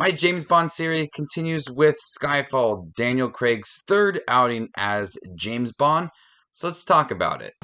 My James Bond series continues with Skyfall, Daniel Craig's third outing as James Bond, so let's talk about it.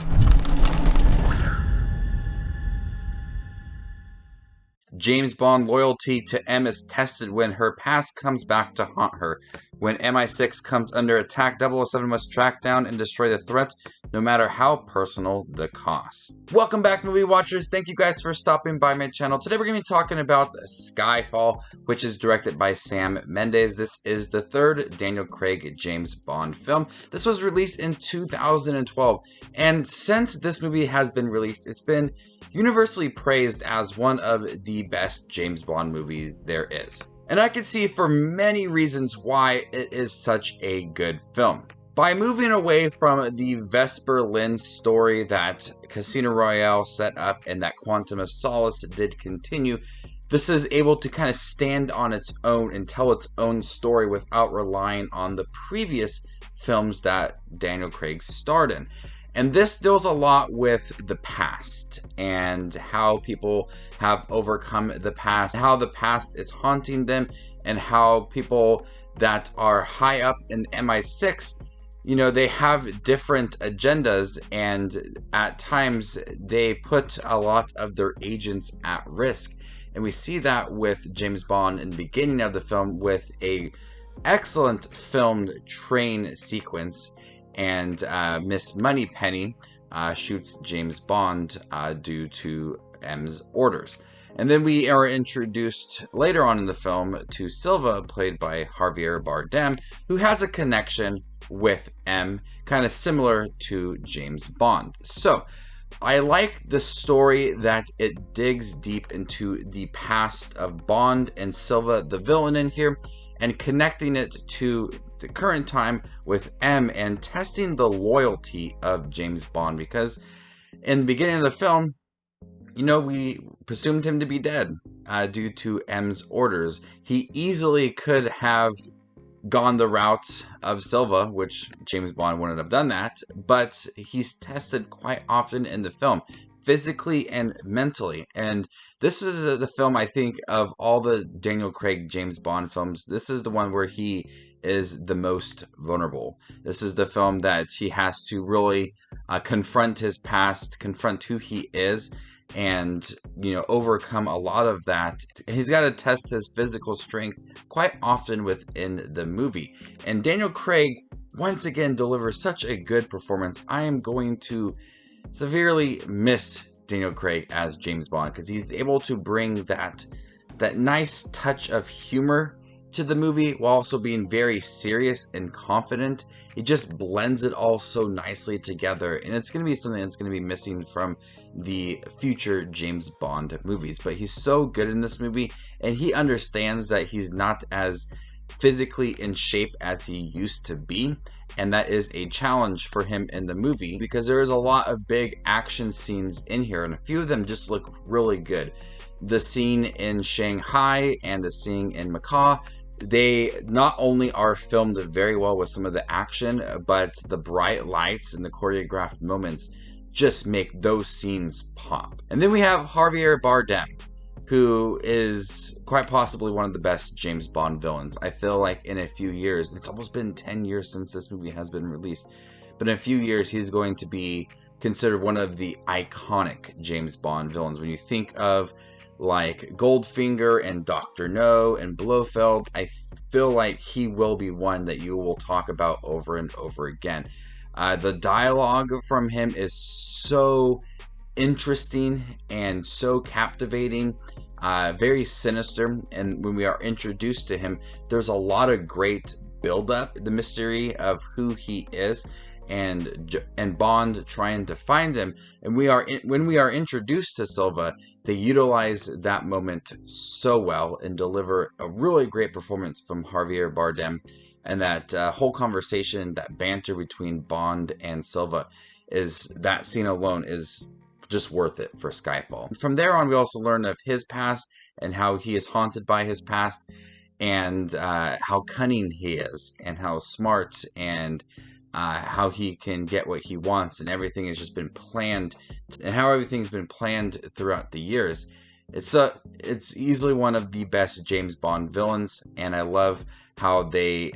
James Bond loyalty to M is tested when her past comes back to haunt her. When MI6 comes under attack, 007 must track down and destroy the threat, no matter how personal the cost. Welcome back, movie watchers. Thank you guys for stopping by my channel. Today we're going to be talking about Skyfall, which is directed by Sam Mendes. This is the third Daniel Craig James Bond film. This was released in 2012, and since this movie has been released, it's been universally praised as one of the best James Bond movies there is. And I can see for many reasons why it is such a good film. By moving away from the Vesper Lynd story that Casino Royale set up and that Quantum of Solace did continue, this is able to kind of stand on its own and tell its own story without relying on the previous films that Daniel Craig starred in. And this deals a lot with the past and how people have overcome the past, how the past is haunting them, and how people that are high up in MI6, they have different agendas, and at times they put a lot of their agents at risk. And we see that with James Bond in the beginning of the film with a excellent filmed train sequence. And Miss Moneypenny shoots James Bond due to M's orders. And then we are introduced later on in the film to Silva, played by Javier Bardem, who has a connection with M, kind of similar to James Bond. So, I like the story that it digs deep into the past of Bond and Silva, the villain in here, and connecting it to the current time with M and testing the loyalty of James Bond, because in the beginning of the film, we presumed him to be dead due to M's orders. He easily could have gone the route of Silva, which James Bond wouldn't have done that, but he's tested quite often in the film, physically and mentally. And this is the film, I think, of all the Daniel Craig James Bond films, this is the one where he is the most vulnerable. This is the film that he has to really confront his past, confront who he is, and overcome a lot of that. He's got to test his physical strength quite often within the movie. And Daniel Craig once again delivers such a good performance. I am going to severely miss Daniel Craig as James Bond, because he's able to bring that nice touch of humor to the movie while also being very serious and confident. He just blends it all so nicely together, and it's going to be something that's going to be missing from the future James Bond movies. But he's so good in this movie, and he understands that he's not as physically in shape as he used to be, and that is a challenge for him in the movie, because there is a lot of big action scenes in here, and a few of them just look really good. The scene in Shanghai and the scene in Macau, they not only are filmed very well with some of the action, but the bright lights and the choreographed moments just make those scenes pop. And then we have Javier Bardem, who is quite possibly one of the best James Bond villains. I feel like in a few years, it's almost been 10 years since this movie has been released, but in a few years he's going to be considered one of the iconic James Bond villains. When you think of like Goldfinger and Dr. No and Blofeld, I feel like he will be one that you will talk about over and over again. The dialogue from him is so interesting and so captivating, very sinister, and when we are introduced to him, there's a lot of great build-up, the mystery of who he is, and Bond trying to find him. And when we are introduced to Silva, they utilize that moment so well and deliver a really great performance from Javier Bardem. And that whole conversation, that banter between Bond and Silva, that scene alone is just worth it for Skyfall. From there on, we also learn of his past and how he is haunted by his past, and how cunning he is, and how smart, and how he can get what he wants, and everything has just been planned, and how everything's been planned throughout the years. It's easily one of the best James Bond villains, and I love how they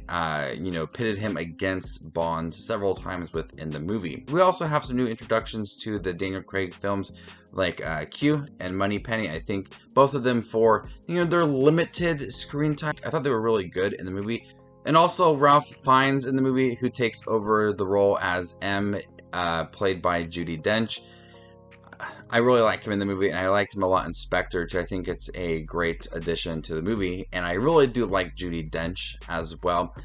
pitted him against Bond several times within the movie. We also have some new introductions to the Daniel Craig films, like Q and Moneypenny. I think both of them, for their limited screen time, I thought they were really good in the movie. And also Ralph Fiennes in the movie, who takes over the role as M, played by Judi Dench. I really like him in the movie, and I liked him a lot in Spectre too. I think it's a great addition to the movie, and I really do like Judi Dench as well.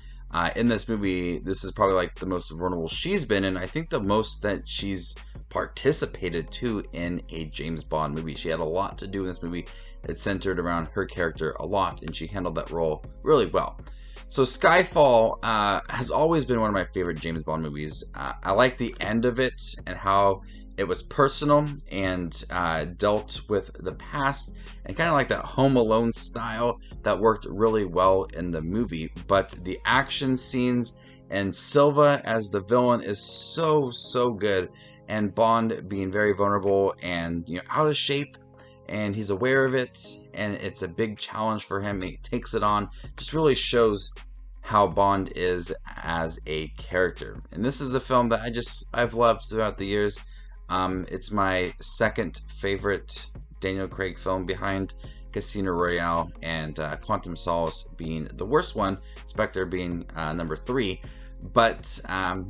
In this movie, this is probably like the most vulnerable she's been, and I think the most that she's participated too in a James Bond movie. She had a lot to do in this movie. It centered around her character a lot, and she handled that role really well. So Skyfall has always been one of my favorite James Bond movies. I like the end of it and how it was personal and dealt with the past, and kind of like that Home Alone style that worked really well in the movie. But the action scenes and Silva as the villain is so good, and Bond being very vulnerable and out of shape, and he's aware of it, and it's a big challenge for him, and he takes it on. Just really shows how Bond is as a character. And this is a film that I've loved throughout the years. It's my second favorite Daniel Craig film, behind Casino Royale and Quantum Solace being the worst one, Spectre being number 3. But I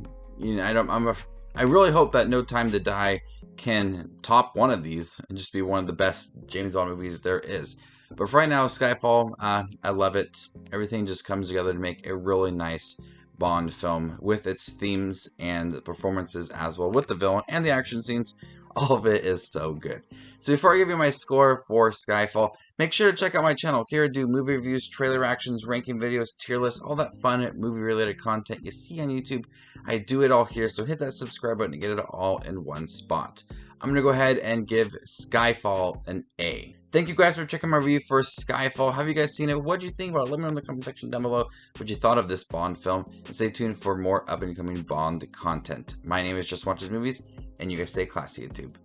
really hope that No Time to Die can top one of these and just be one of the best James Bond movies there is. But for right now, Skyfall, I love it. Everything just comes together to make a really nice Bond film, with its themes and performances as well, with the villain and the action scenes. All of it is so good. So before I give you my score for Skyfall, make sure to check out my channel. Here I do movie reviews, trailer reactions, ranking videos, tier lists, all that fun movie related content you see on YouTube. I do it all here, so hit that subscribe button to get it all in one spot. I'm going to go ahead and give Skyfall an A. Thank you guys for checking my review for Skyfall. Have you guys seen it? What do you think about it? Let me know in the comment section down below what you thought of this Bond film. And stay tuned for more up and coming Bond content. My name is Just Watches Movies, and you guys stay classy, YouTube.